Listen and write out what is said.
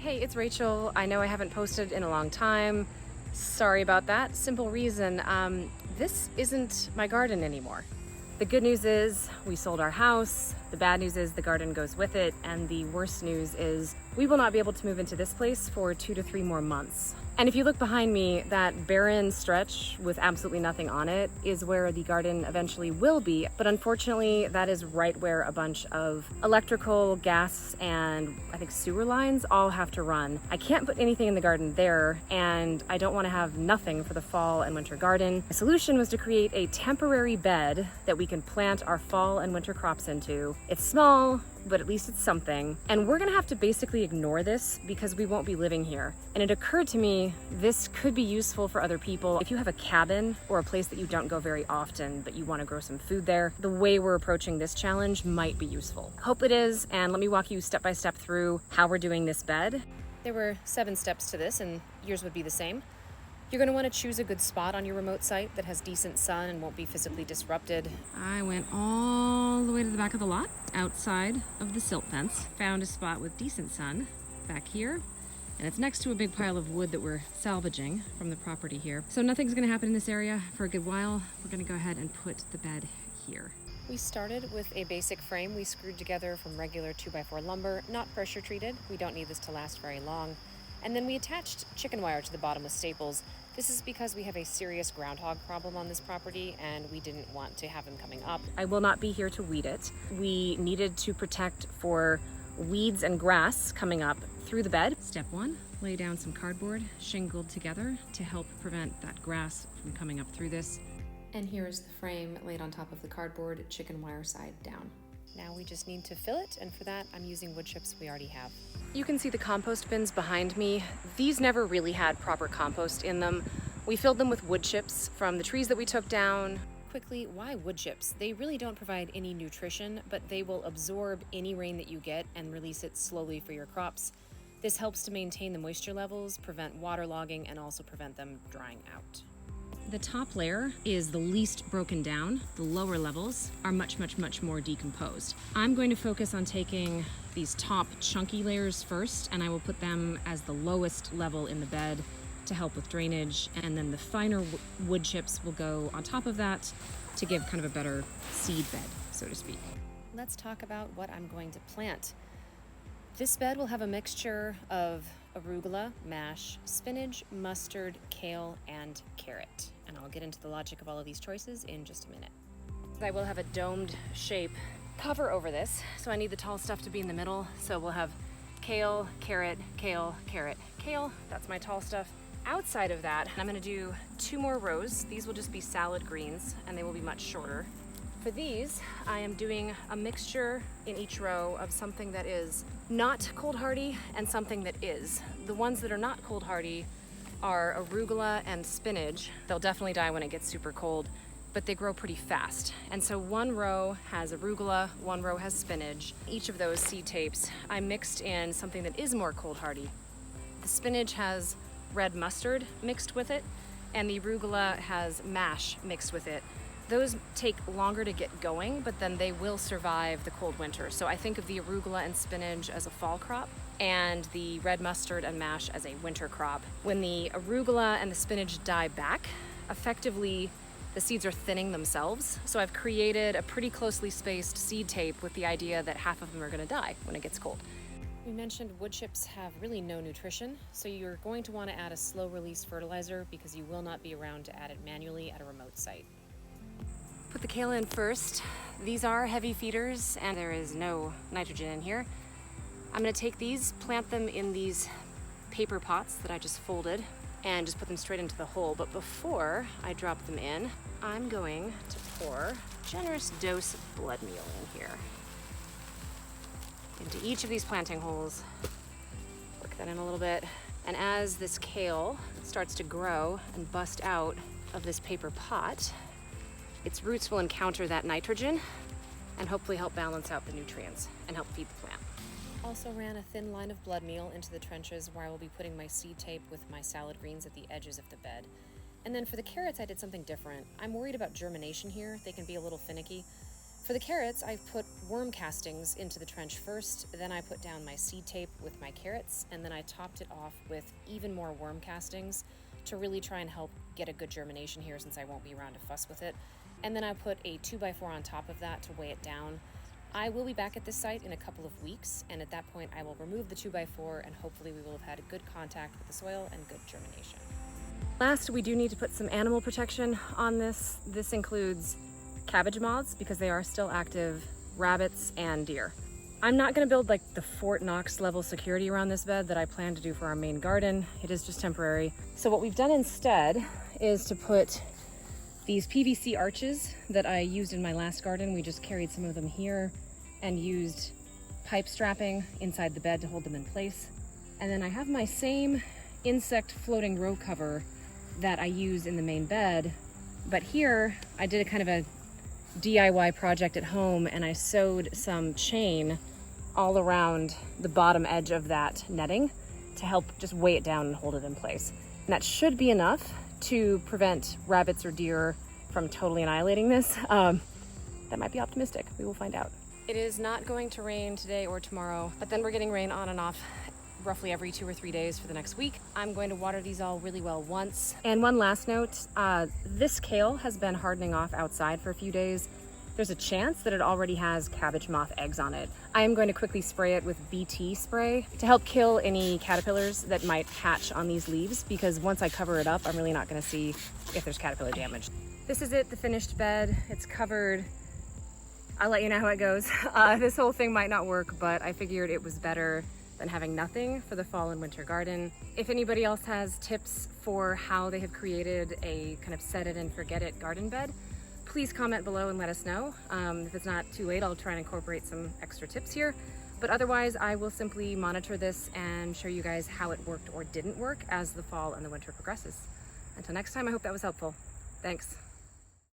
Hey, it's Rachel. I know I haven't posted in a long time. Sorry about that. Simple reason, this isn't my garden anymore. The good news is we sold our house. The bad news is the garden goes with it. And the worst news is we will not be able to move into this place for 2 to 3 more months. And if you look behind me, that barren stretch with absolutely nothing on it is where the garden eventually will be. But unfortunately, that is right where a bunch of electrical, gas, and I think sewer lines all have to run. I can't put anything in the garden there, and I don't want to have nothing for the fall and winter garden. The solution was to create a temporary bed that we can plant our fall and winter crops into. It's small, but at least it's something. And we're gonna have to basically ignore this because we won't be living here. And it occurred to me, this could be useful for other people. If you have a cabin or a place that you don't go very often, but you wanna grow some food there, the way we're approaching this challenge might be useful. Hope it is, and let me walk you step by step through how we're doing this bed. There were 7 steps to this, and yours would be the same. You're going to want to choose a good spot on your remote site that has decent sun and won't be physically disrupted. I went all the way to the back of the lot, outside of the silt fence. Found a spot with decent sun back here, and it's next to a big pile of wood that we're salvaging from the property here. So nothing's going to happen in this area for a good while. We're going to go ahead and put the bed here. We started with a basic frame we screwed together from regular 2x4 lumber, not pressure treated. We don't need this to last very long. And then we attached chicken wire to the bottom with staples. This is because we have a serious groundhog problem on this property and we didn't want to have him coming up. I will not be here to weed it. We needed to protect for weeds and grass coming up through the bed. Step 1, lay down some cardboard shingled together to help prevent that grass from coming up through this. And here's the frame laid on top of the cardboard, chicken wire side down. Now we just need to fill it, and for that I'm using wood chips we already have. You can see the compost bins behind me. These never really had proper compost in them. We filled them with wood chips from the trees that we took down. Quickly, why wood chips? They really don't provide any nutrition, but they will absorb any rain that you get and release it slowly for your crops. This helps to maintain the moisture levels, prevent waterlogging, and also prevent them drying out. The top layer is the least broken down. The lower levels are much more decomposed. I'm going to focus on taking these top chunky layers first, and I will put them as the lowest level in the bed to help with drainage, and then the finer wood chips will go on top of that to give kind of a better seed bed, so to speak. Let's talk about what I'm going to plant. This bed will have a mixture of arugula, mash, spinach, mustard, kale, and carrot. And I'll get into the logic of all of these choices in just a minute. I will have a domed shape cover over this, so I need the tall stuff to be in the middle. So we'll have kale, carrot, kale, carrot, kale. That's my tall stuff. Outside of that, I'm gonna do 2 more rows. These will just be salad greens, and they will be much shorter. For these, I am doing a mixture in each row of something that is not cold hardy and something that is. The ones that are not cold hardy are arugula and spinach. They'll definitely die when it gets super cold, but they grow pretty fast. And so 1 row has arugula, 1 row has spinach. Each of those seed tapes, I mixed in something that is more cold hardy. The spinach has red mustard mixed with it, and the arugula has mash mixed with it. Those take longer to get going, but then they will survive the cold winter. So I think of the arugula and spinach as a fall crop and the red mustard and mash as a winter crop. When the arugula and the spinach die back, effectively the seeds are thinning themselves. So I've created a pretty closely spaced seed tape with the idea that half of them are gonna die when it gets cold. We mentioned wood chips have really no nutrition, so you're going to want to add a slow release fertilizer because you will not be around to add it manually at a remote site. Put the kale in first. These are heavy feeders and there is no nitrogen in here. I'm gonna take these, plant them in these paper pots that I just folded and just put them straight into the hole. But before I drop them in, I'm going to pour a generous dose of blood meal in here. Into each of these planting holes. Work that in a little bit. And as this kale starts to grow and bust out of this paper pot, its roots will encounter that nitrogen and hopefully help balance out the nutrients and help feed the plant. Also ran a thin line of blood meal into the trenches where I will be putting my seed tape with my salad greens at the edges of the bed. And then for the carrots, I did something different. I'm worried about germination here. They can be a little finicky. For the carrots, I've put worm castings into the trench first, then I put down my seed tape with my carrots, and then I topped it off with even more worm castings to really try and help get a good germination here, since I won't be around to fuss with it. And then I put a 2x4 on top of that to weigh it down. I will be back at this site in a couple of weeks, and at that point I will remove the 2x4 and hopefully we will have had a good contact with the soil and good germination. Last, we do need to put some animal protection on this. This includes cabbage moths because they are still active, rabbits, and deer. I'm not going to build like the Fort Knox level security around this bed that I plan to do for our main garden. It is just temporary. So what we've done instead is to put these PVC arches that I used in my last garden. We just carried some of them here and used pipe strapping inside the bed to hold them in place. And then I have my same insect floating row cover that I use in the main bed, but here I did a kind of a DIY project at home, and I sewed some chain all around the bottom edge of that netting to help just weigh it down and hold it in place. And that should be enough to prevent rabbits or deer from totally annihilating this. That might be optimistic. We will find out. It is not going to rain today or tomorrow, but then we're getting rain on and off roughly every 2 or 3 days for the next week. I'm going to water these all really well once. And one last note, this kale has been hardening off outside for a few days. There's a chance that it already has cabbage moth eggs on it. I am going to quickly spray it with BT spray to help kill any caterpillars that might hatch on these leaves, because once I cover it up, I'm really not going to see if there's caterpillar damage. This is it, the finished bed. It's covered. I'll let you know how it goes. This whole thing might not work, but I figured it was better than having nothing for the fall and winter garden. If anybody else has tips for how they have created a kind of set it and forget it garden bed, please comment below and let us know. If it's not too late, I'll try and incorporate some extra tips here. But otherwise, I will simply monitor this and show you guys how it worked or didn't work as the fall and the winter progresses. Until next time, I hope that was helpful. Thanks.